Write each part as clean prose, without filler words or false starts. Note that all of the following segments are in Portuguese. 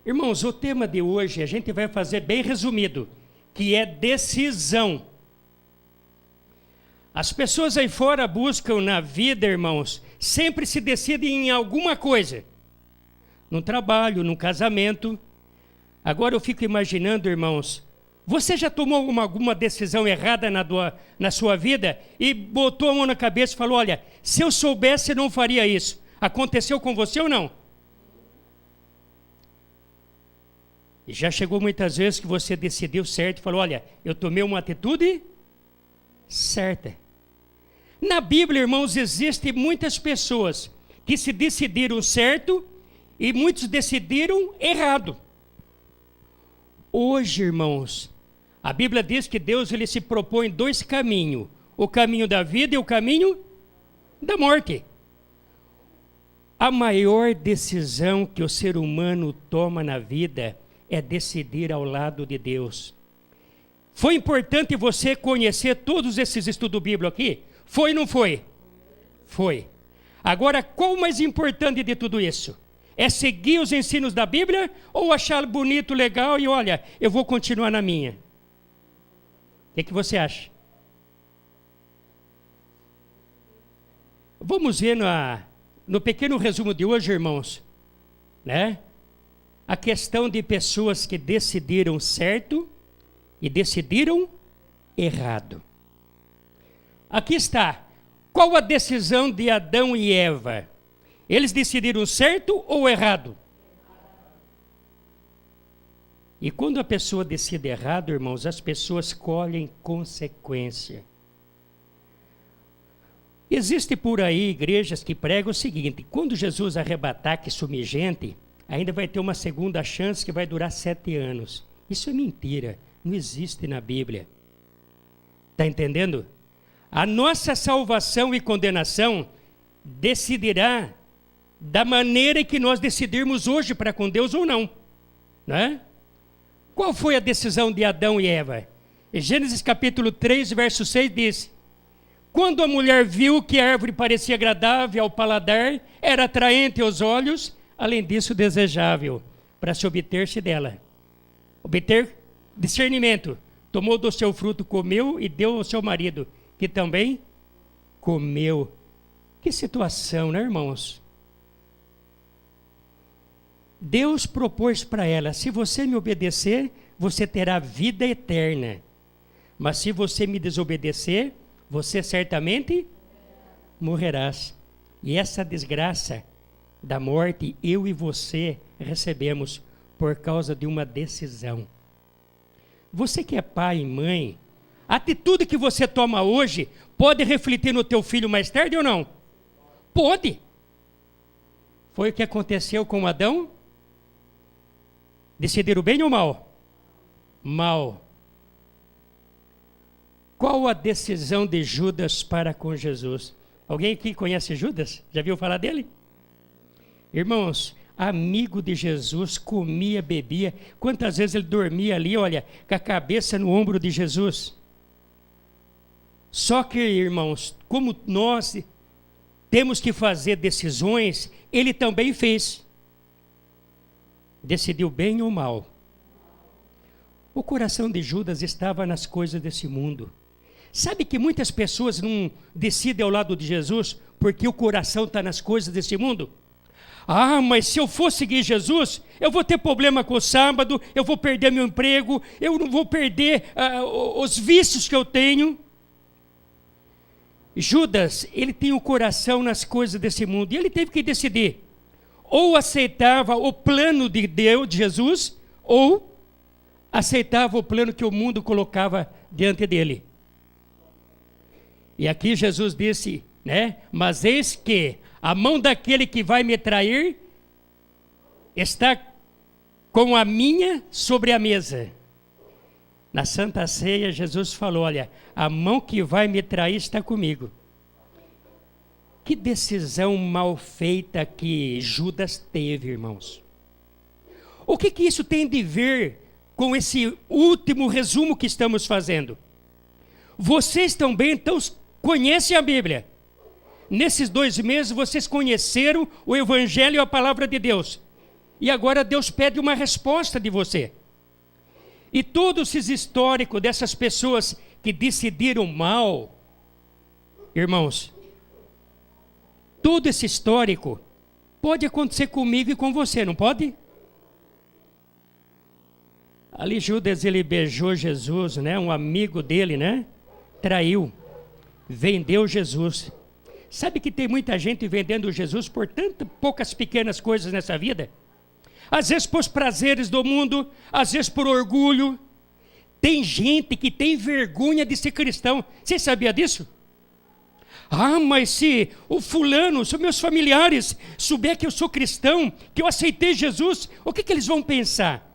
Irmãos, o tema de hoje a gente vai fazer bem resumido, que é decisão. As pessoas aí fora buscam na vida, irmãos, sempre se decidem em alguma coisa. No trabalho, no casamento. Agora eu fico imaginando, irmãos, você já tomou alguma decisão errada na sua vida e botou a mão na cabeça e falou, olha, se eu soubesse eu não faria isso. Aconteceu com você ou não? E já chegou muitas vezes que você decidiu certo e falou, olha, eu tomei uma atitude certa. Na Bíblia, irmãos, existem muitas pessoas que se decidiram certo e muitos decidiram errado. Hoje, irmãos, a Bíblia diz que Deus ele se propõe dois caminhos, o caminho da vida e o caminho da morte. A maior decisão que o ser humano toma na vida é decidir ao lado de Deus. Foi importante você conhecer todos esses estudos bíblicos aqui? Foi ou não foi? Foi. Agora, qual o mais importante de tudo isso? É seguir os ensinos da Bíblia ou achar bonito, legal e olha, eu vou continuar na minha? O que você acha? Vamos ver no pequeno resumo de hoje, irmãos, né? A questão de pessoas que decidiram certo e decidiram errado. Aqui está. Qual a decisão de Adão e Eva? Eles decidiram certo ou errado? E quando a pessoa decide errado, irmãos, as pessoas colhem consequência. Existe por aí igrejas que pregam o seguinte, quando Jesus arrebatar que sumir gente, ainda vai ter uma segunda chance que vai durar 7 anos. Isso é mentira, não existe na Bíblia. Está entendendo? A nossa salvação e condenação decidirá da maneira que nós decidirmos hoje para com Deus ou não. Né? Qual foi a decisão de Adão e Eva? Em Gênesis capítulo 3, verso 6 diz, quando a mulher viu que a árvore parecia agradável ao paladar, era atraente aos olhos, além disso desejável, para se obter-se dela. Obter discernimento. Tomou do seu fruto, comeu e deu ao seu marido, que também comeu. Que situação, né, irmãos? Deus propôs para ela, se você me obedecer, você terá vida eterna. Mas se você me desobedecer, você certamente morrerás. E essa desgraça da morte, eu e você recebemos por causa de uma decisão. Você que é pai e mãe, a atitude que você toma hoje pode refletir no teu filho mais tarde ou não? Pode. Foi o que aconteceu com Adão? Decidiram bem ou mal? Mal. Qual a decisão de Judas para com Jesus? Alguém aqui conhece Judas? Já viu falar dele? Irmãos, amigo de Jesus, comia, bebia. Quantas vezes ele dormia ali, olha, com a cabeça no ombro de Jesus? Só que, irmãos, como nós temos que fazer decisões, ele também fez. Decidiu bem ou mal. O coração de Judas estava nas coisas desse mundo. Sabe que muitas pessoas não decidem ao lado de Jesus porque o coração está nas coisas desse mundo? Ah, mas se eu for seguir Jesus, eu vou ter problema com o sábado, eu vou perder meu emprego, eu não vou perder os vícios que eu tenho. Judas, ele tem o coração nas coisas desse mundo e ele teve que decidir. Ou aceitava o plano de Deus, de Jesus, ou aceitava o plano que o mundo colocava diante dele. E aqui Jesus disse, né? Mas eis que a mão daquele que vai me trair está com a minha sobre a mesa. Na Santa Ceia, Jesus falou, olha, a mão que vai me trair está comigo. Que decisão mal feita que Judas teve, irmãos. O que isso tem de ver com esse último resumo que estamos fazendo? Vocês também então conhecem a Bíblia. Nesses 2 meses vocês conheceram o Evangelho e a Palavra de Deus. E agora Deus pede uma resposta de você. E todo esse histórico dessas pessoas que decidiram mal, irmãos, todo esse histórico pode acontecer comigo e com você, não pode? Ali Judas, ele beijou Jesus, né? Um amigo dele, né? Traiu, vendeu Jesus. Sabe que tem muita gente vendendo Jesus por tantas poucas pequenas coisas nessa vida? Às vezes por os prazeres do mundo, às vezes por orgulho. Tem gente que tem vergonha de ser cristão. Você sabia disso? Ah, mas se o fulano, se meus familiares souber que eu sou cristão, que eu aceitei Jesus, o que eles vão pensar?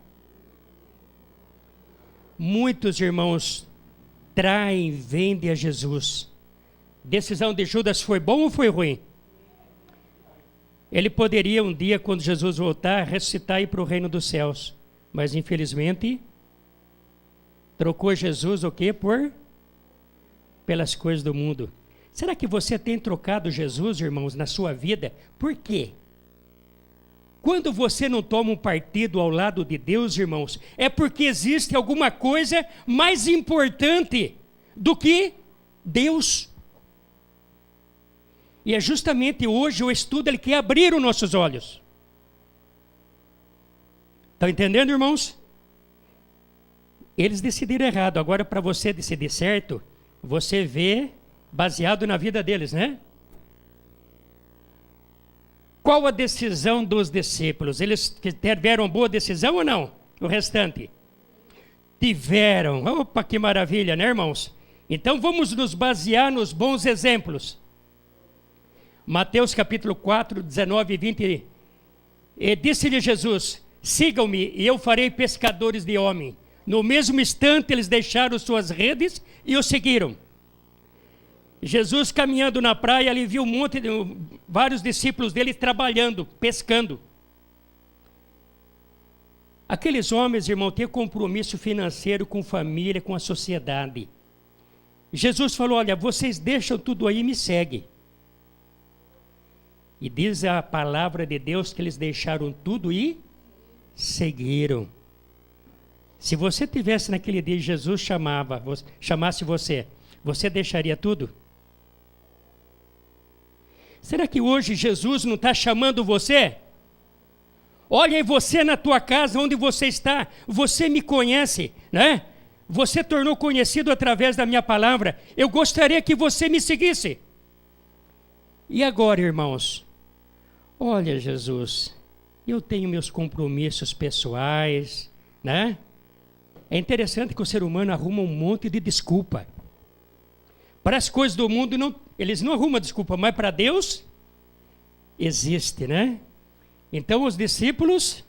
Muitos irmãos traem, vendem a Jesus. Decisão de Judas foi bom ou foi ruim? Ele poderia um dia, quando Jesus voltar, ressuscitar e ir para o reino dos céus. Mas infelizmente, trocou Jesus o quê? Pelas coisas do mundo. Será que você tem trocado Jesus, irmãos, na sua vida? Por quê? Quando você não toma um partido ao lado de Deus, irmãos, é porque existe alguma coisa mais importante do que Deus. E é justamente hoje o estudo, ele quer abrir os nossos olhos. Estão entendendo, irmãos? Eles decidiram errado. Agora, para você decidir certo, você vê baseado na vida deles, né? Qual a decisão dos discípulos? Eles tiveram boa decisão ou não? O restante? Tiveram. Opa, que maravilha, né, irmãos? Então vamos nos basear nos bons exemplos. Mateus capítulo 4, 19 e 20. E disse-lhe Jesus: sigam-me e eu farei pescadores de homem. No mesmo instante eles deixaram suas redes e o seguiram. Jesus caminhando na praia, ele viu vários discípulos dele trabalhando, pescando. Aqueles homens, irmão, têm compromisso financeiro com família, com a sociedade. Jesus falou: olha, vocês deixam tudo aí e me seguem. E diz a palavra de Deus que eles deixaram tudo e seguiram. Se você tivesse naquele dia, Jesus chamasse você, você deixaria tudo? Será que hoje Jesus não está chamando você? Olha aí você na tua casa, onde você está, você me conhece, né? Você tornou conhecido através da minha palavra. Eu gostaria que você me seguisse. E agora, irmãos? Olha, Jesus, eu tenho meus compromissos pessoais, né? É interessante que o ser humano arruma um monte de desculpa. Para as coisas do mundo, eles não arrumam desculpa, mas para Deus, existe, né? Então os discípulos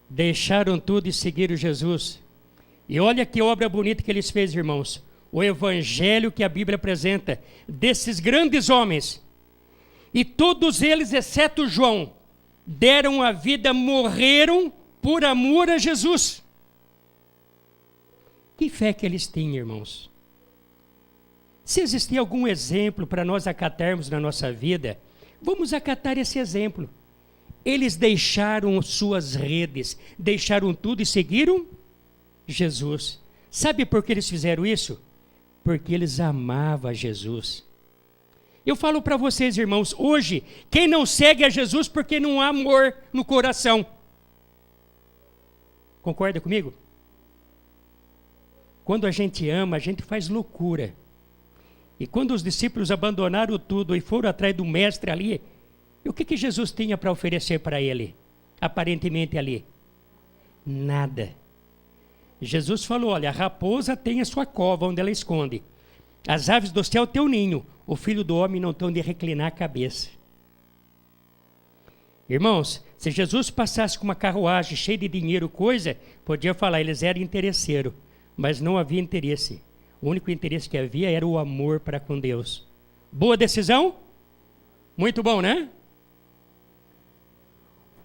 deixaram tudo e seguiram Jesus. E olha que obra bonita que eles fez, irmãos. O evangelho que a Bíblia apresenta desses grandes homens. E todos eles, exceto João, deram a vida, morreram por amor a Jesus. Que fé que eles tinham, irmãos? Se existir algum exemplo para nós acatarmos na nossa vida, vamos acatar esse exemplo. Eles deixaram suas redes, deixaram tudo e seguiram Jesus. Sabe por que eles fizeram isso? Porque eles amavam Jesus. Eu falo para vocês, irmãos, hoje, quem não segue a Jesus porque não há amor no coração. Concorda comigo? Quando a gente ama, a gente faz loucura. E quando os discípulos abandonaram tudo e foram atrás do mestre ali, o que Jesus tinha para oferecer para ele? Aparentemente ali. Nada. Jesus falou: olha, a raposa tem a sua cova onde ela esconde. As aves do céu têm o ninho. O filho do homem não tem onde reclinar a cabeça. Irmãos, se Jesus passasse com uma carruagem cheia de dinheiro, coisa, podia falar, eles eram interesseiros. Mas não havia interesse. O único interesse que havia era o amor para com Deus. Boa decisão? Muito bom, né?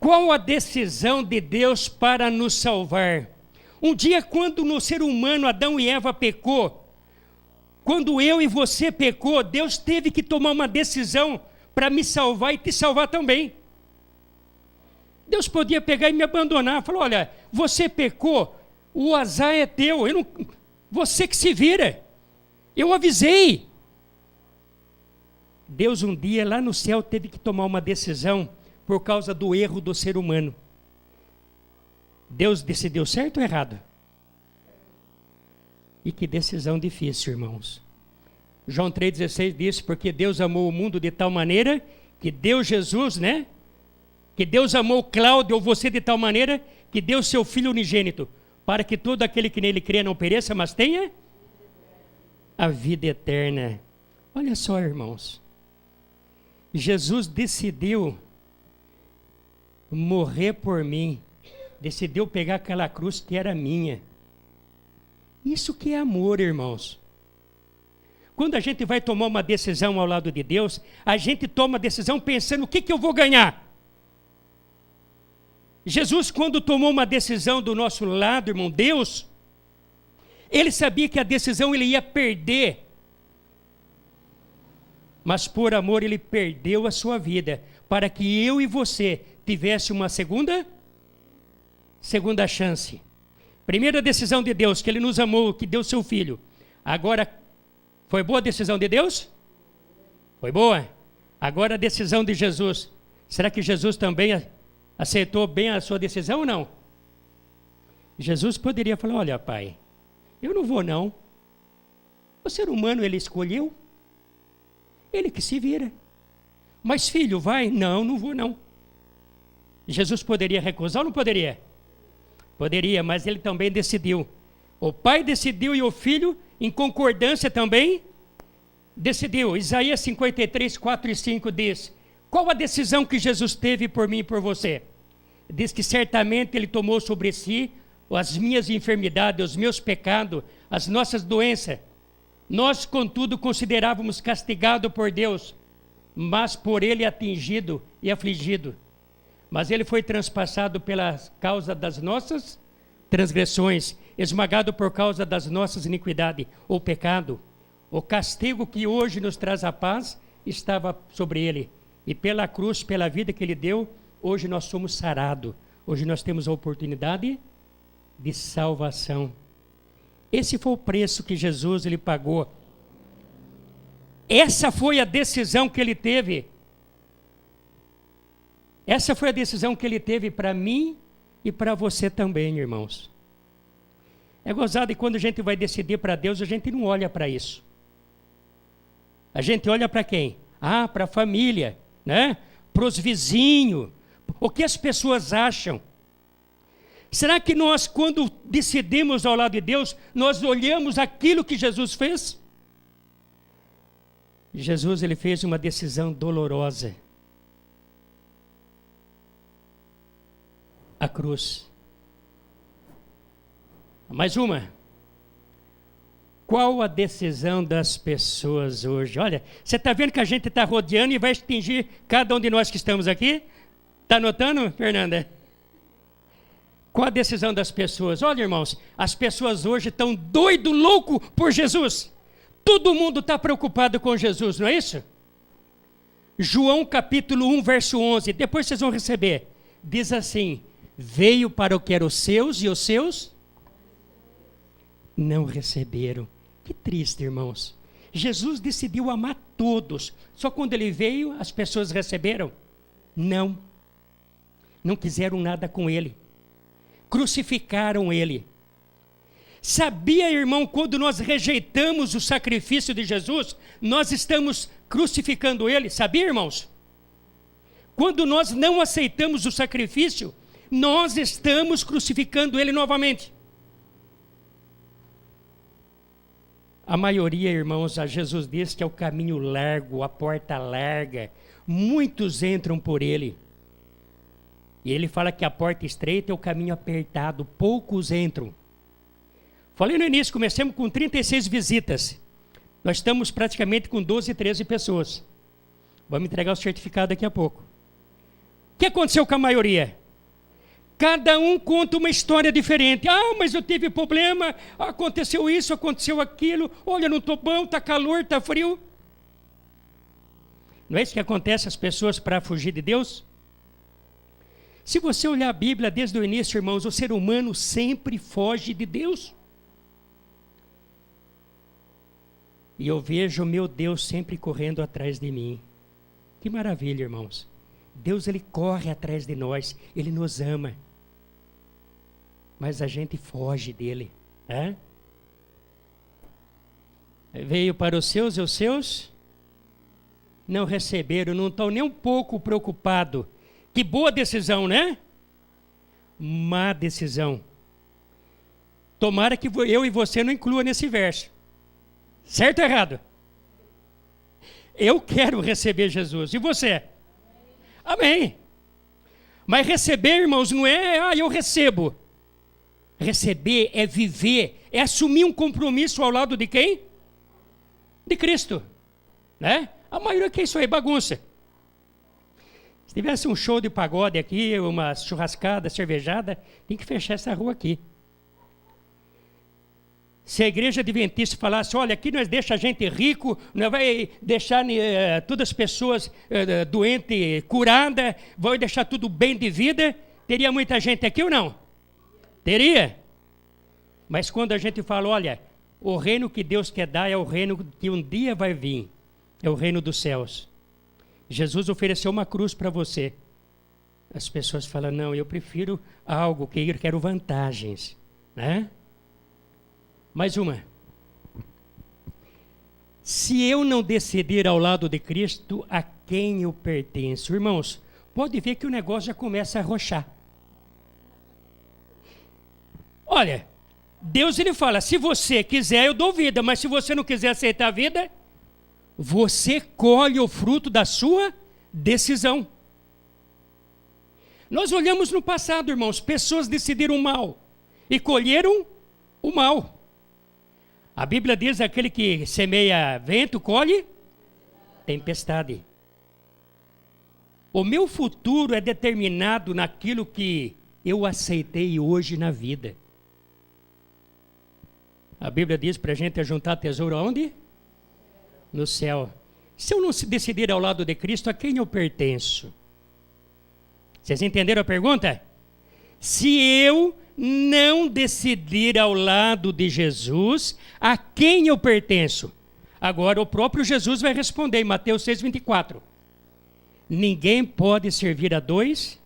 Qual a decisão de Deus para nos salvar? Um dia, quando no ser humano Adão e Eva pecou, quando eu e você pecou, Deus teve que tomar uma decisão para me salvar e te salvar também. Deus podia pegar e me abandonar. Falou, olha, você pecou, o azar é teu, você que se vira. Eu avisei. Deus um dia lá no céu teve que tomar uma decisão por causa do erro do ser humano. Deus decidiu certo ou errado? E que decisão difícil, irmãos. João 3,16 diz, porque Deus amou o mundo de tal maneira que deu Jesus, né? Que Deus amou Cláudio ou você de tal maneira que deu seu Filho unigênito, para que todo aquele que nele crê não pereça, mas tenha a vida eterna. Olha só, irmãos. Jesus decidiu morrer por mim. Decidiu pegar aquela cruz que era minha. Isso que é amor, irmãos. Quando a gente vai tomar uma decisão ao lado de Deus, a gente toma a decisão pensando o que eu vou ganhar. Jesus, quando tomou uma decisão do nosso lado, irmão, Deus, ele sabia que a decisão ele ia perder. Mas por amor ele perdeu a sua vida, para que eu e você tivesse uma segunda chance. Primeira decisão de Deus, que ele nos amou, que deu seu Filho. Agora, foi boa a decisão de Deus? Foi boa. Agora a decisão de Jesus. Será que Jesus também aceitou bem a sua decisão ou não? Jesus poderia falar, olha, pai, eu não vou não. O ser humano ele escolheu. Ele que se vira. Mas filho, vai? Não, não vou não. Jesus poderia recusar ou não poderia? Poderia, mas ele também decidiu. O pai decidiu e o filho, em concordância também, decidiu. Isaías 53, 4 e 5 diz, qual a decisão que Jesus teve por mim e por você? Diz que certamente ele tomou sobre si as minhas enfermidades, os meus pecados, as nossas doenças. Nós, contudo, considerávamos castigado por Deus, mas por ele atingido e afligido. Mas ele foi transpassado pela causa das nossas transgressões, esmagado por causa das nossas iniquidades, ou pecado. O castigo que hoje nos traz a paz estava sobre ele. E pela cruz, pela vida que ele deu, hoje nós somos sarados. Hoje nós temos a oportunidade de salvação. Esse foi o preço que Jesus ele pagou. Essa foi a decisão que ele teve. Essa foi a decisão que ele teve para mim e para você também, irmãos. É gozado e quando a gente vai decidir para Deus, a gente não olha para isso. A gente olha para quem? Para a família, né? Para os vizinhos. O que as pessoas acham? Será que nós, quando decidimos ao lado de Deus, nós olhamos aquilo que Jesus fez? Jesus, ele fez uma decisão dolorosa. A cruz. Mais uma. Qual a decisão das pessoas hoje? Olha, você está vendo que a gente está rodeando e vai atingir cada um de nós que estamos aqui? Está notando, Fernanda? Qual a decisão das pessoas? Olha, irmãos, as pessoas hoje estão doido, louco por Jesus. Todo mundo está preocupado com Jesus, não é isso? João capítulo 1, verso 11, depois vocês vão receber. Diz assim, veio para o que eram os seus e os seus não receberam. Que triste, irmãos. Jesus decidiu amar todos. Só quando ele veio, as pessoas receberam? Não. Não quiseram nada com ele. Crucificaram ele. Sabia, irmão, quando nós rejeitamos o sacrifício de Jesus, nós estamos crucificando ele. Sabia, irmãos? Quando nós não aceitamos o sacrifício, nós estamos crucificando ele novamente. A maioria, irmãos, a Jesus diz que é o caminho largo, a porta larga. Muitos entram por ele. E ele fala que a porta estreita é o caminho apertado, poucos entram. Falei no início, começamos com 36 visitas. Nós estamos praticamente com 12, 13 pessoas. Vamos entregar o certificado daqui a pouco. O que aconteceu com a maioria? Cada um conta uma história diferente. Mas eu tive problema, aconteceu isso, aconteceu aquilo. Olha, não estou bom, está calor, está frio. Não é isso que acontece às pessoas para fugir de Deus? Se você olhar a Bíblia desde o início, irmãos, o ser humano sempre foge de Deus. E eu vejo o meu Deus sempre correndo atrás de mim. Que maravilha, irmãos. Deus, Ele corre atrás de nós, Ele nos ama. Mas a gente foge dele. Né? Veio para os seus e os seus não receberam, não estão nem um pouco preocupados. Que boa decisão, né? Má decisão. Tomara que eu e você não inclua nesse verso. Certo ou errado? Eu quero receber Jesus. E você? Amém. Mas receber, irmãos, não é, eu recebo. Receber é viver, é assumir um compromisso ao lado de quem? De Cristo. Né? A maioria que é isso aí, bagunça. Se tivesse um show de pagode aqui, uma churrascada, cervejada, tem que fechar essa rua aqui. Se a igreja adventista falasse, olha, aqui nós deixa a gente rico, nós vai deixar todas as pessoas doentes curadas, vai deixar tudo bem de vida, teria muita gente aqui ou não? Teria. Mas quando a gente fala, olha, o reino que Deus quer dar é o reino que um dia vai vir, é o reino dos céus. Jesus ofereceu uma cruz para você. As pessoas falam, não, eu prefiro algo, que eu quero vantagens, né? Mais uma. Se eu não decidir ao lado de Cristo, a quem eu pertenço? Irmãos, pode ver que o negócio já começa a arrochar. Olha, Deus ele fala, se você quiser eu dou vida, mas se você não quiser aceitar a vida, você colhe o fruto da sua decisão. Nós olhamos no passado, irmãos, pessoas decidiram o mal e colheram o mal. A Bíblia diz, aquele que semeia vento, colhe tempestade. O meu futuro é determinado naquilo que eu aceitei hoje na vida. A Bíblia diz para a gente juntar tesouro aonde? No céu. Se eu não se decidir ao lado de Cristo, a quem eu pertenço? Vocês entenderam a pergunta? Se eu não decidir ao lado de Jesus, a quem eu pertenço? Agora o próprio Jesus vai responder em Mateus 6,24. Ninguém pode servir a dois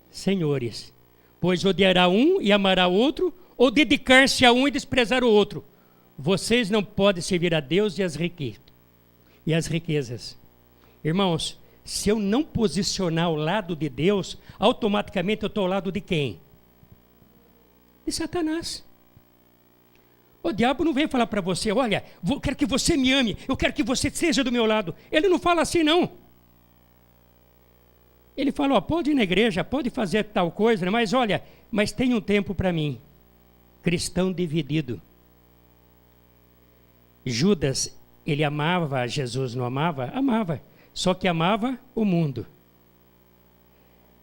senhores, pois odiará um e amará o outro, ou dedicar-se a um e desprezar o outro. Vocês não podem servir a Deus e as riquezas. Irmãos, se eu não posicionar ao lado de Deus, automaticamente eu estou ao lado de quem? De Satanás. O diabo não vem falar para você, olha, eu quero que você me ame, eu quero que você seja do meu lado. Ele não fala assim, não. Ele fala, ó, pode ir na igreja, pode fazer tal coisa, mas olha, mas tem um tempo para mim. Cristão dividido. Judas, ele amava Jesus, não amava? Amava, só que amava o mundo.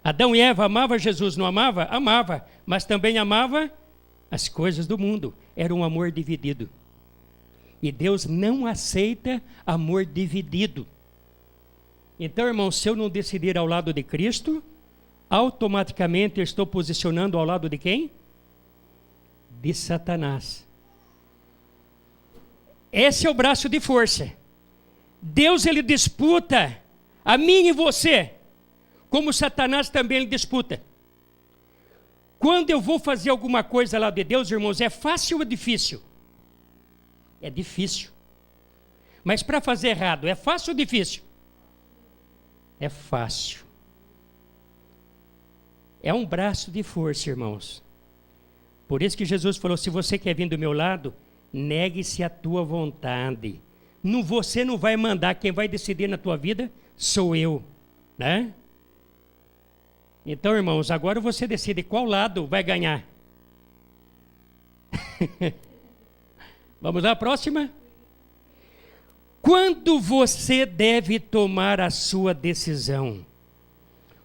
Adão e Eva amavam Jesus, não amava? Amava, mas também amava as coisas do mundo. Era um amor dividido. E Deus não aceita amor dividido. Então, irmão, se eu não decidir ao lado de Cristo, automaticamente eu estou posicionando ao lado de quem? De Satanás. Esse é o braço de força. Deus, ele disputa a mim e você, como Satanás também ele disputa. Quando eu vou fazer alguma coisa lá de Deus, irmãos, é fácil ou é difícil? É difícil. Mas para fazer errado, é fácil ou difícil? É fácil. É um braço de força, irmãos. Por isso que Jesus falou, se você quer vir do meu lado, negue-se a tua vontade. Você não vai mandar, quem vai decidir na tua vida sou eu, né? Então, irmãos, agora você decide qual lado vai ganhar. Vamos lá, próxima? Quando você deve tomar a sua decisão?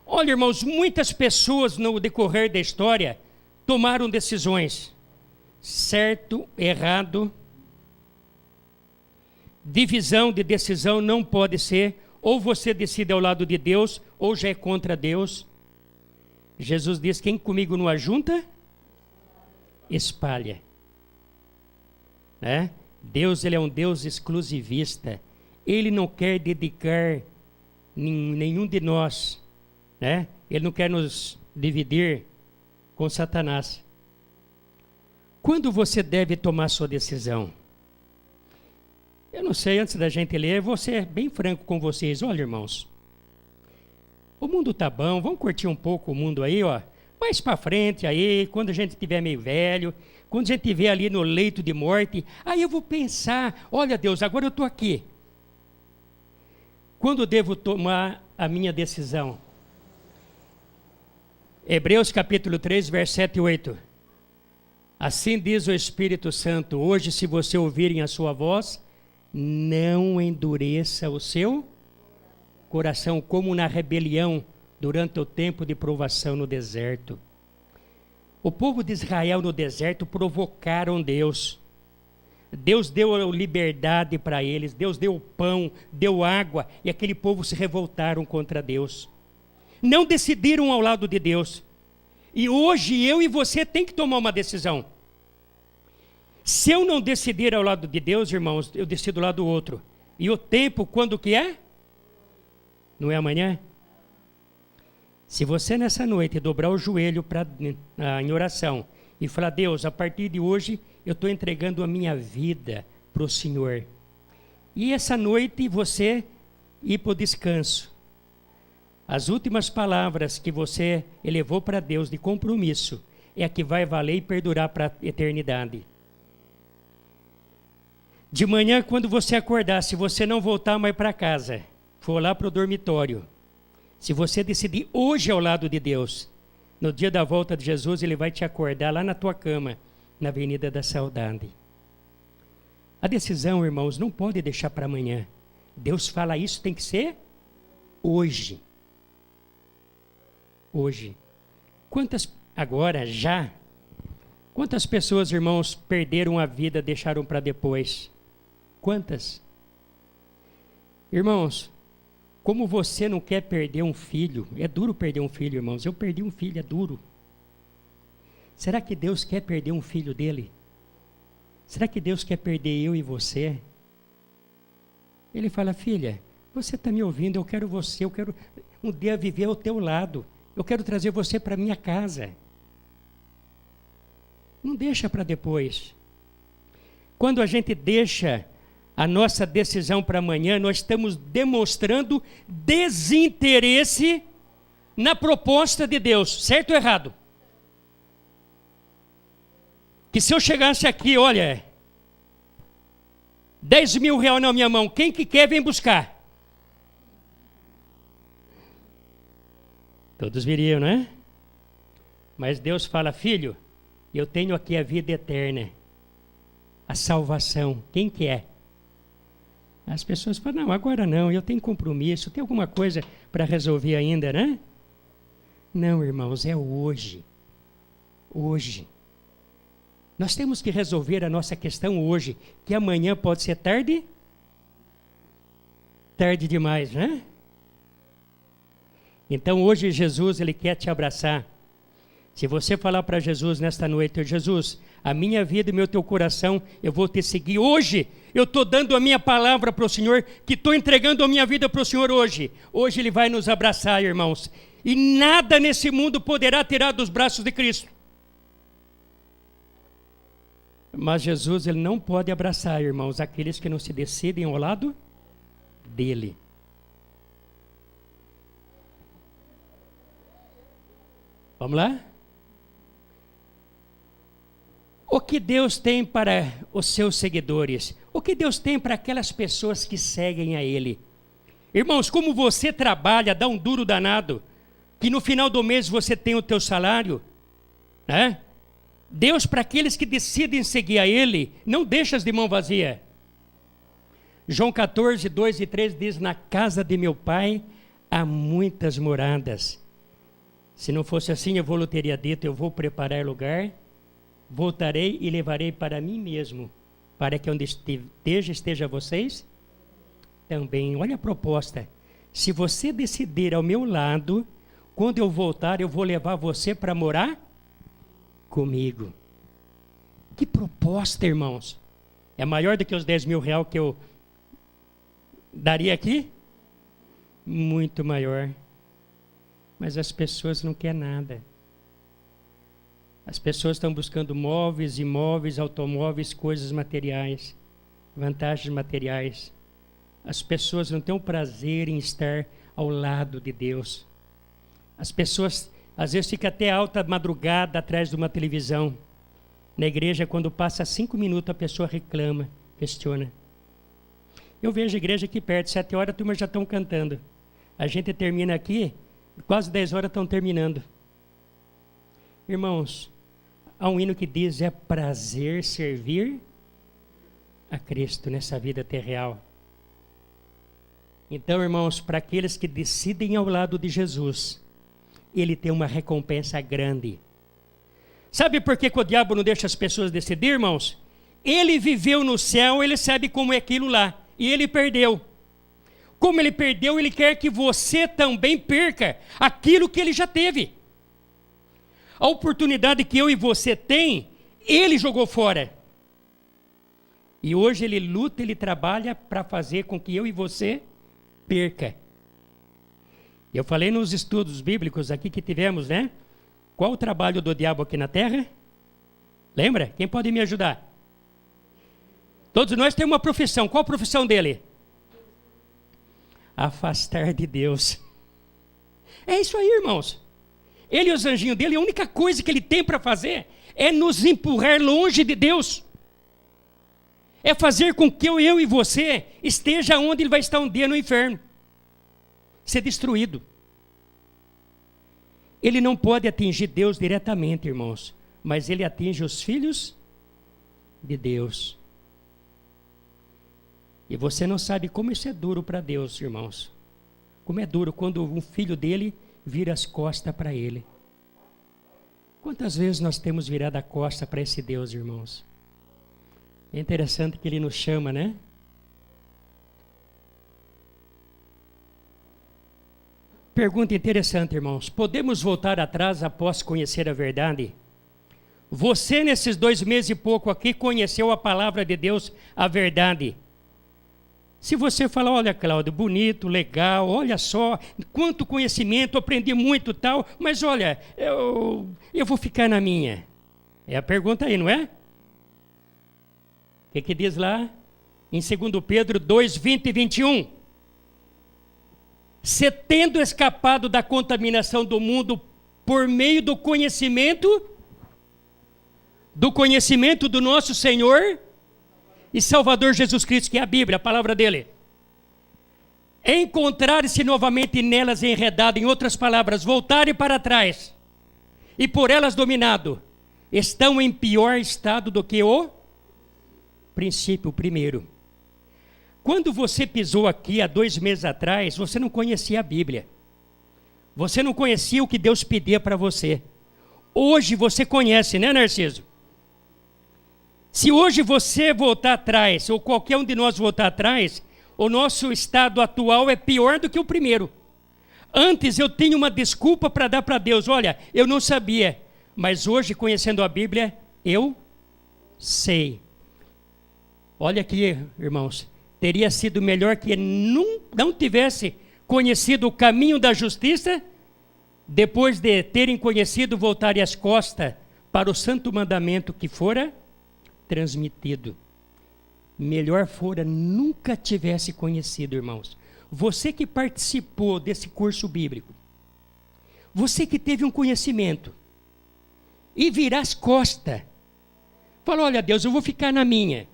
Olha, irmãos, muitas pessoas no decorrer da história tomaram decisões. Certo, errado. Divisão de decisão não pode ser, ou você decide ao lado de Deus, ou já é contra Deus. Jesus diz, quem comigo não ajunta, espalha. Né? Deus, ele é um Deus exclusivista. Ele não quer dedicar nenhum de nós, né? Ele não quer nos dividir com Satanás. Quando você deve tomar sua decisão? Eu não sei, antes da gente ler, eu vou ser bem franco com vocês. Olha, irmãos, o mundo tá bom, vamos curtir um pouco o mundo aí, ó. Mais para frente aí, quando a gente estiver meio velho, quando a gente estiver ali no leito de morte, aí eu vou pensar, olha Deus, agora eu estou aqui. Quando devo tomar a minha decisão? Hebreus capítulo 3, verso 7 e 8. Assim diz o Espírito Santo, hoje se você ouvirem a sua voz, não endureça o seu coração, como na rebelião durante o tempo de provação no deserto. O povo de Israel no deserto provocaram Deus. Deus deu liberdade para eles, Deus deu pão, deu água, e aquele povo se revoltaram contra Deus. Não decidiram ao lado de Deus. E hoje eu e você tem que tomar uma decisão. Se eu não decidir ao lado de Deus, irmãos, eu decido ao lado do outro. E o tempo, quando que é? Não é amanhã? Se você nessa noite dobrar o joelho em oração e falar, Deus, a partir de hoje eu estou entregando a minha vida para o Senhor. E essa noite você ir para o descanso. As últimas palavras que você elevou para Deus de compromisso é a que vai valer e perdurar para a eternidade. De manhã, quando você acordar, se você não voltar mais para casa, for lá para o dormitório, se você decidir hoje ao lado de Deus, no dia da volta de Jesus, Ele vai te acordar lá na tua cama, na Avenida da Saudade. A decisão, irmãos, não pode deixar para amanhã. Deus fala isso, tem que ser hoje. Hoje. Quantas pessoas, irmãos, perderam a vida, deixaram para depois? Quantas? Irmãos, como você não quer perder um filho, é duro perder um filho, irmãos. Eu perdi um filho, é duro. Será que Deus quer perder um filho dele? Será que Deus quer perder eu e você? Ele fala, filha, você está me ouvindo, eu quero você, eu quero um dia viver ao teu lado. Eu quero trazer você para minha casa. Não deixa para depois. Quando a gente deixa a nossa decisão para amanhã, nós estamos demonstrando desinteresse na proposta de Deus, certo ou errado? Que se eu chegasse aqui, olha, 10 mil reais na minha mão, quem que quer vem buscar? Todos viriam, né? Mas Deus fala, filho, eu tenho aqui a vida eterna, a salvação, quem quer? As pessoas falam, não, agora não, eu tenho compromisso, tem alguma coisa para resolver ainda, né? Não, irmãos, é hoje. Hoje. Nós temos que resolver a nossa questão hoje, que amanhã pode ser tarde. Tarde demais, né? Então hoje Jesus, Ele quer te abraçar. Se você falar para Jesus nesta noite, Jesus, a minha vida e meu teu coração, eu vou te seguir hoje. Eu estou dando a minha palavra para o Senhor, que estou entregando a minha vida para o Senhor hoje. Hoje Ele vai nos abraçar, irmãos. E nada nesse mundo poderá tirar dos braços de Cristo. Mas Jesus, Ele não pode abraçar, irmãos, aqueles que não se decidem ao lado dEle. Vamos lá? O que Deus tem para os seus seguidores? O que Deus tem para aquelas pessoas que seguem a Ele? Irmãos, como você trabalha, dá um duro danado, que no final do mês você tem o teu salário, né? Deus, para aqueles que decidem seguir a Ele, não deixa de mão vazia. João 14, 2 e 3 diz, na casa de meu Pai há muitas moradas. Se não fosse assim, eu vou teria dito, eu vou preparar lugar, voltarei e levarei para mim mesmo, para que onde esteja vocês também. Olha a proposta. Se você decidir ao meu lado, quando eu voltar, eu vou levar você para morar comigo. Que proposta, irmãos! É maior do que os 10 mil reais que eu daria aqui? Muito maior. Mas as pessoas não querem nada. As pessoas estão buscando móveis, imóveis, automóveis, coisas materiais, vantagens materiais. As pessoas não têm o prazer em estar ao lado de Deus. As pessoas, às vezes, ficam até alta madrugada atrás de uma televisão. Na igreja, quando passa 5 minutos, a pessoa reclama, questiona. Eu vejo a igreja aqui perto, 7 horas, a turma já estão cantando. A gente termina aqui, quase 10 horas estão terminando. Irmãos, há um hino que diz, é prazer servir a Cristo nessa vida terrenal. Então, irmãos, para aqueles que decidem ao lado de Jesus, Ele tem uma recompensa grande. Sabe por que o diabo não deixa as pessoas decidir, irmãos? Ele viveu no céu, ele sabe como é aquilo lá. E ele perdeu. Como ele perdeu, ele quer que você também perca aquilo que ele já teve. A oportunidade que eu e você tem, ele jogou fora. E hoje ele luta, ele trabalha para fazer com que eu e você perca. Eu falei nos estudos bíblicos aqui que tivemos, né? Qual o trabalho do diabo aqui na terra? Lembra? Quem pode me ajudar? Todos nós temos uma profissão. Qual a profissão dele? Afastar de Deus. É isso aí, irmãos. Ele e os anjinhos dele, a única coisa que ele tem para fazer é nos empurrar longe de Deus. É fazer com que eu e você esteja onde ele vai estar um dia no inferno. Ser destruído. Ele não pode atingir Deus diretamente, irmãos, mas ele atinge os filhos de Deus. E você não sabe como isso é duro para Deus, irmãos. Como é duro quando um filho dele vira as costas para ele. Quantas vezes nós temos virado a costa para esse Deus, irmãos? É interessante que ele nos chama, né? Pergunta interessante, irmãos. Podemos voltar atrás após conhecer a verdade? Você, nesses 2 meses e pouco aqui, conheceu a palavra de Deus, a verdade. Se você falar, olha, Cláudio, bonito, legal, olha só, quanto conhecimento, aprendi muito tal, mas olha, eu vou ficar na minha. É a pergunta aí, não é? O que diz lá? Em 2 Pedro 2, 20 e 21. Se tendo escapado da contaminação do mundo por meio do conhecimento do nosso Senhor e Salvador Jesus Cristo, que é a Bíblia, a palavra dele. Encontrar-se novamente nelas enredado, em outras palavras, voltarem para trás e por elas dominado, estão em pior estado do que o princípio, o primeiro. Quando você pisou aqui há 2 meses atrás, você não conhecia a Bíblia. Você não conhecia o que Deus pedia para você. Hoje você conhece, né, Narciso? Se hoje você voltar atrás, ou qualquer um de nós voltar atrás, o nosso estado atual é pior do que o primeiro. Antes eu tinha uma desculpa para dar para Deus. Olha, eu não sabia, mas hoje, conhecendo a Bíblia, eu sei. Olha aqui, irmãos, teria sido melhor que não tivesse conhecido o caminho da justiça, depois de terem conhecido, voltarem as costas para o santo mandamento que fora transmitido. Melhor fora nunca tivesse conhecido, irmãos. Você que participou desse curso bíblico, você que teve um conhecimento, e virar as costas, falou, olha Deus, eu vou ficar na minha.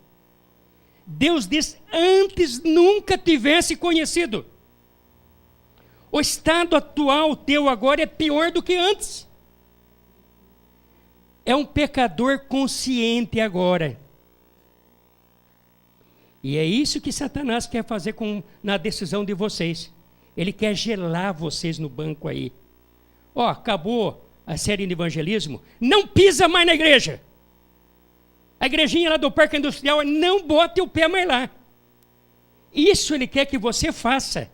Deus diz, antes nunca tivesse conhecido. O estado atual teu agora é pior do que antes. É um pecador consciente agora. E é isso que Satanás quer fazer na decisão de vocês. Ele quer gelar vocês no banco aí. Ó, acabou a série de evangelismo, não pisa mais na igreja. A igrejinha lá do Parque Industrial, não bote o pé mais lá. Isso ele quer que você faça.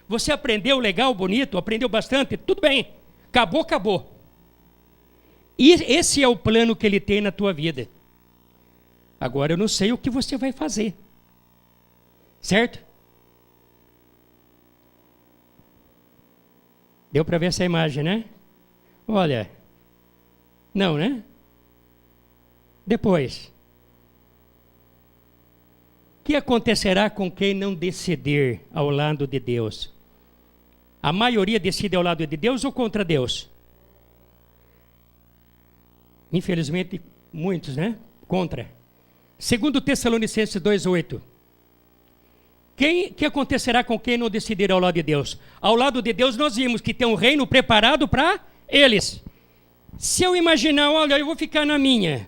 Você aprendeu legal, bonito, aprendeu bastante, tudo bem. Acabou, acabou. E esse é o plano que ele tem na tua vida. Agora eu não sei o que você vai fazer. Certo? Deu para ver essa imagem, né? Olha. Não, né? Depois. O que acontecerá com quem não decidir ao lado de Deus? A maioria decide ao lado de Deus ou contra Deus? Infelizmente, muitos, né? Contra. Segundo Tessalonicenses 2:8. Que acontecerá com quem não decidir ao lado de Deus? Ao lado de Deus nós vimos que tem um reino preparado para eles. Se eu imaginar, olha, eu vou ficar na minha,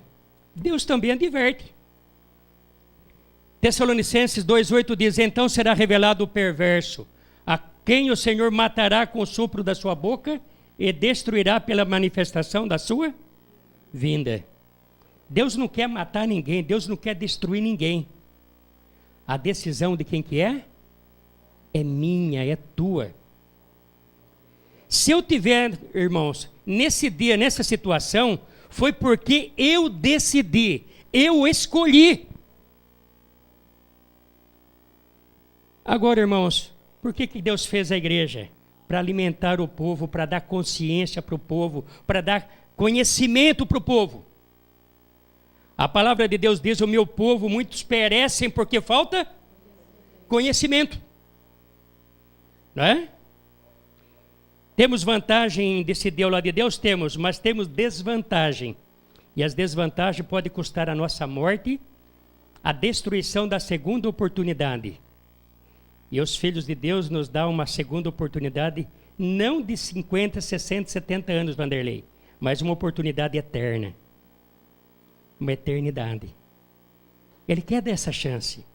Deus também adverte. Tessalonicenses 2:8 diz, então será revelado o perverso, a quem o Senhor matará com o sopro da sua boca e destruirá pela manifestação da sua vinda. Deus não quer matar ninguém, Deus não quer destruir ninguém. A decisão de quem que é? É minha, é tua. Se eu tiver, irmãos, nesse dia, nessa situação, foi porque eu decidi, eu escolhi. Agora, irmãos, por que Deus fez a igreja? Para alimentar o povo, para dar consciência para o povo, para dar conhecimento para o povo. A palavra de Deus diz, o meu povo, muitos perecem porque falta conhecimento. Não é? Temos vantagem em decidir ao lado de Deus? Temos, mas temos desvantagem. E as desvantagens podem custar a nossa morte, a destruição da segunda oportunidade. E os filhos de Deus nos dão uma segunda oportunidade, não de 50, 60, 70 anos, Vanderlei, mas uma oportunidade eterna. Uma eternidade. Ele quer dar essa chance.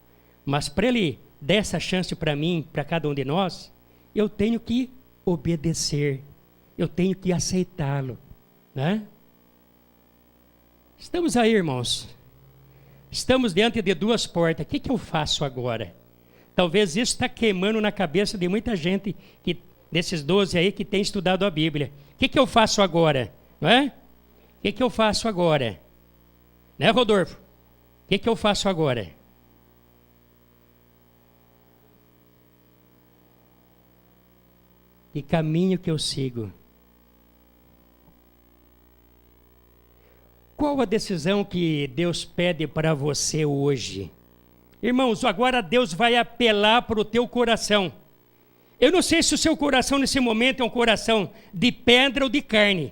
Mas para ele dar essa chance para mim, para cada um de nós, eu tenho que obedecer. Eu tenho que aceitá-lo. Né? Estamos aí, irmãos. Estamos diante de duas portas. O que eu faço agora? Talvez isso está queimando na cabeça de muita gente, desses 12 aí que tem estudado a Bíblia. O que eu faço agora? Não é? O que eu faço agora? Né, Rodolfo? O que eu faço agora? Que caminho que eu sigo? Qual a decisão que Deus pede para você hoje? Irmãos, agora Deus vai apelar para o teu coração. Eu não sei se o seu coração nesse momento é um coração de pedra ou de carne.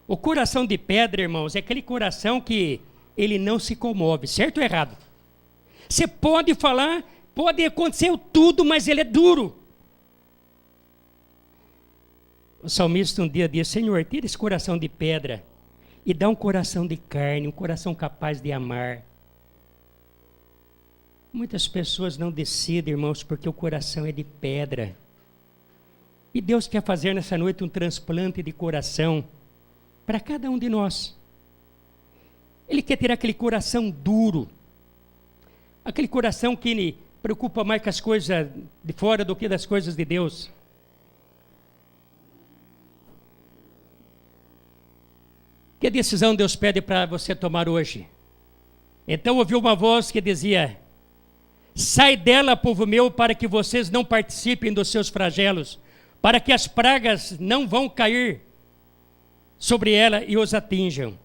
O coração de pedra, irmãos, é aquele coração que ele não se comove, certo ou errado? Você pode falar, pode acontecer tudo, mas ele é duro. O salmista um dia disse, Senhor, tira esse coração de pedra e dá um coração de carne, um coração capaz de amar. Muitas pessoas não decidem, irmãos, porque o coração é de pedra. E Deus quer fazer nessa noite um transplante de coração para cada um de nós. Ele quer ter aquele coração duro, aquele coração que lhe preocupa mais com as coisas de fora do que das coisas de Deus. Que decisão Deus pede para você tomar hoje? Então ouviu uma voz que dizia, sai dela, povo meu, para que vocês não participem dos seus flagelos, para que as pragas não vão cair sobre ela e os atinjam.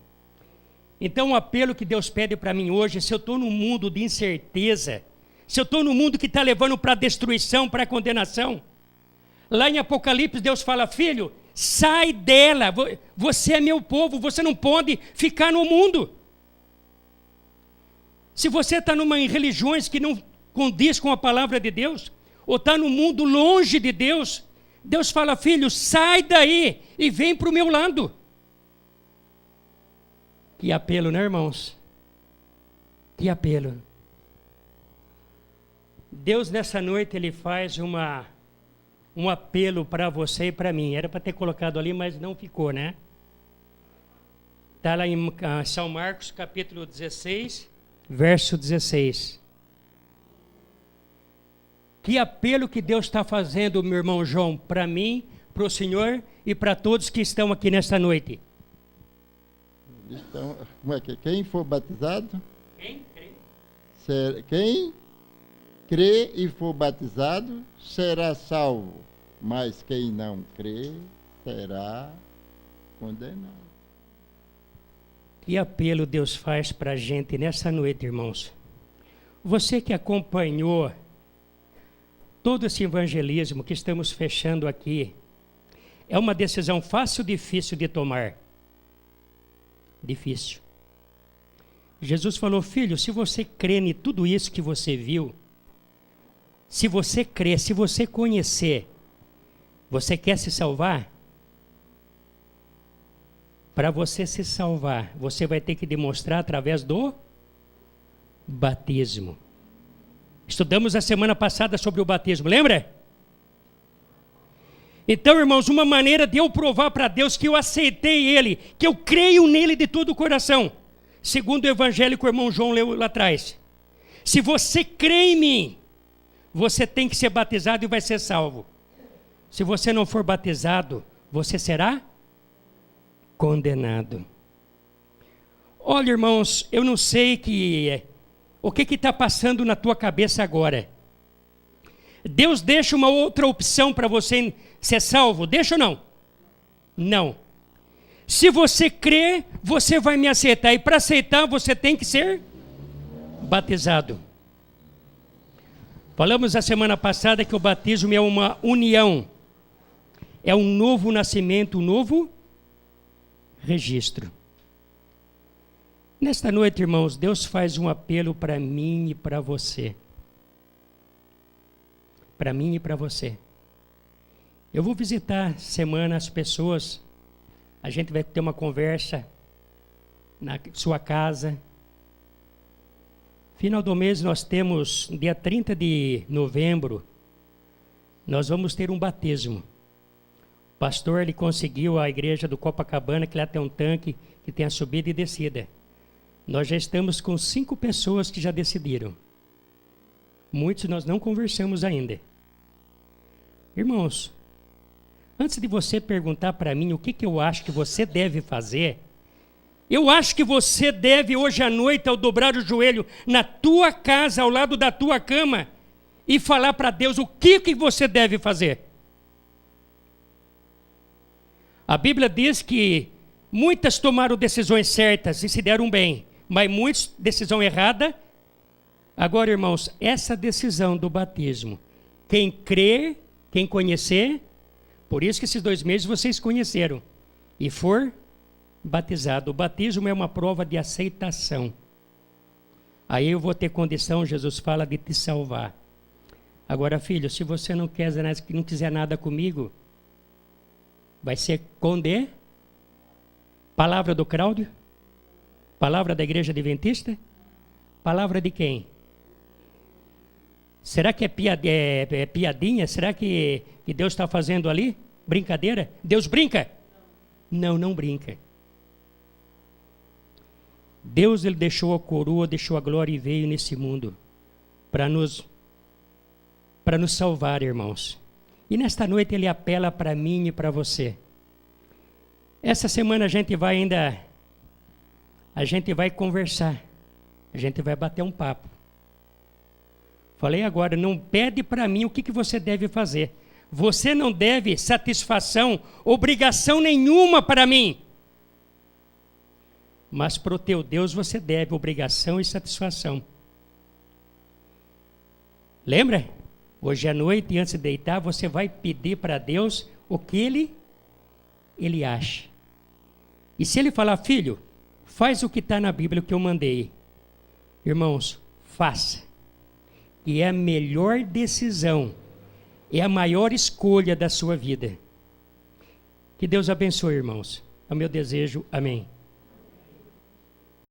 Então o apelo que Deus pede para mim hoje, se eu estou num mundo de incerteza, se eu estou num mundo que está levando para a destruição, para a condenação, lá em Apocalipse Deus fala, filho, sai dela, você é meu povo, você não pode ficar no mundo. Se você está em religiões que não condiz com a palavra de Deus, ou está no mundo longe de Deus, Deus fala, filho, sai daí e vem para o meu lado. Que apelo, né, irmãos? Que apelo. Deus nessa noite, Ele faz um apelo para você e para mim. Era para ter colocado ali, mas não ficou, né? Está lá em São Marcos, capítulo 16, verso 16. Que apelo que Deus está fazendo, meu irmão João, para mim, para o senhor e para todos que estão aqui nesta noite. Então, como é que quem for batizado? Quem crê? Quem crê e for batizado será salvo, mas quem não crê será condenado. Que apelo Deus faz para a gente nessa noite, irmãos. Você que acompanhou todo esse evangelismo que estamos fechando aqui, é uma decisão fácil ou difícil de tomar? Difícil. Jesus falou, filho, se você crê em tudo isso que você viu, se você crê, se você conhecer, você quer se salvar? Para você se salvar, você vai ter que demonstrar através do batismo. Estudamos a semana passada sobre o batismo, lembra? Então, irmãos, uma maneira de eu provar para Deus que eu aceitei Ele, que eu creio nele de todo o coração, segundo o evangelho que o irmão João leu lá atrás. Se você crê em mim, você tem que ser batizado e vai ser salvo. Se você não for batizado, você será condenado. Olha, irmãos, eu não sei o que está passando na tua cabeça agora. Deus deixa uma outra opção para você ser salvo? Deixa ou não? Não. Se você crê, você vai me aceitar. E para aceitar, você tem que ser batizado. Falamos a semana passada que o batismo é uma união. É um novo nascimento, um novo registro. Nesta noite, irmãos, Deus faz um apelo para mim e para você. Para mim e para você. Eu vou visitar semana as pessoas. A gente vai ter uma conversa na sua casa. Final do mês nós temos, dia 30 de novembro, nós vamos ter um batismo. O pastor, ele conseguiu a igreja do Copacabana, que lá tem um tanque que tem a subida e descida. Nós já estamos com 5 pessoas que já decidiram. Muitos nós não conversamos ainda. Irmãos, antes de você perguntar para mim o que eu acho que você deve fazer, eu acho que você deve hoje à noite, ao dobrar o joelho na tua casa, ao lado da tua cama, e falar para Deus o que você deve fazer. A Bíblia diz que muitas tomaram decisões certas e se deram bem, mas muitos decisão errada. Agora, irmãos, essa decisão do batismo, quem crer, quem conhecer, por isso que esses 2 meses vocês conheceram, e for batizado. O batismo é uma prova de aceitação. Aí eu vou ter condição, Jesus fala, de te salvar. Agora, filho, se você não quiser nada comigo, vai ser palavra do Cláudio? Palavra da igreja adventista? Palavra de quem? Será que é piadinha? Será que Deus está fazendo ali? Brincadeira? Deus brinca? Não, não brinca. Deus, ele deixou a coroa, deixou a glória e veio nesse mundo para nos salvar, irmãos. E nesta noite ele apela para mim e para você. Essa semana a gente vai conversar, a gente vai bater um papo. Falei agora, não pede para mim o que você deve fazer. Você não deve satisfação, obrigação nenhuma para mim. Mas para o teu Deus você deve obrigação e satisfação. Lembra? Hoje à noite, antes de deitar, você vai pedir para Deus o que Ele acha. E se Ele falar, filho, faz o que está na Bíblia, o que eu mandei. Irmãos, faça. E é a melhor decisão, é a maior escolha da sua vida. Que Deus abençoe, irmãos. É o meu desejo. Amém.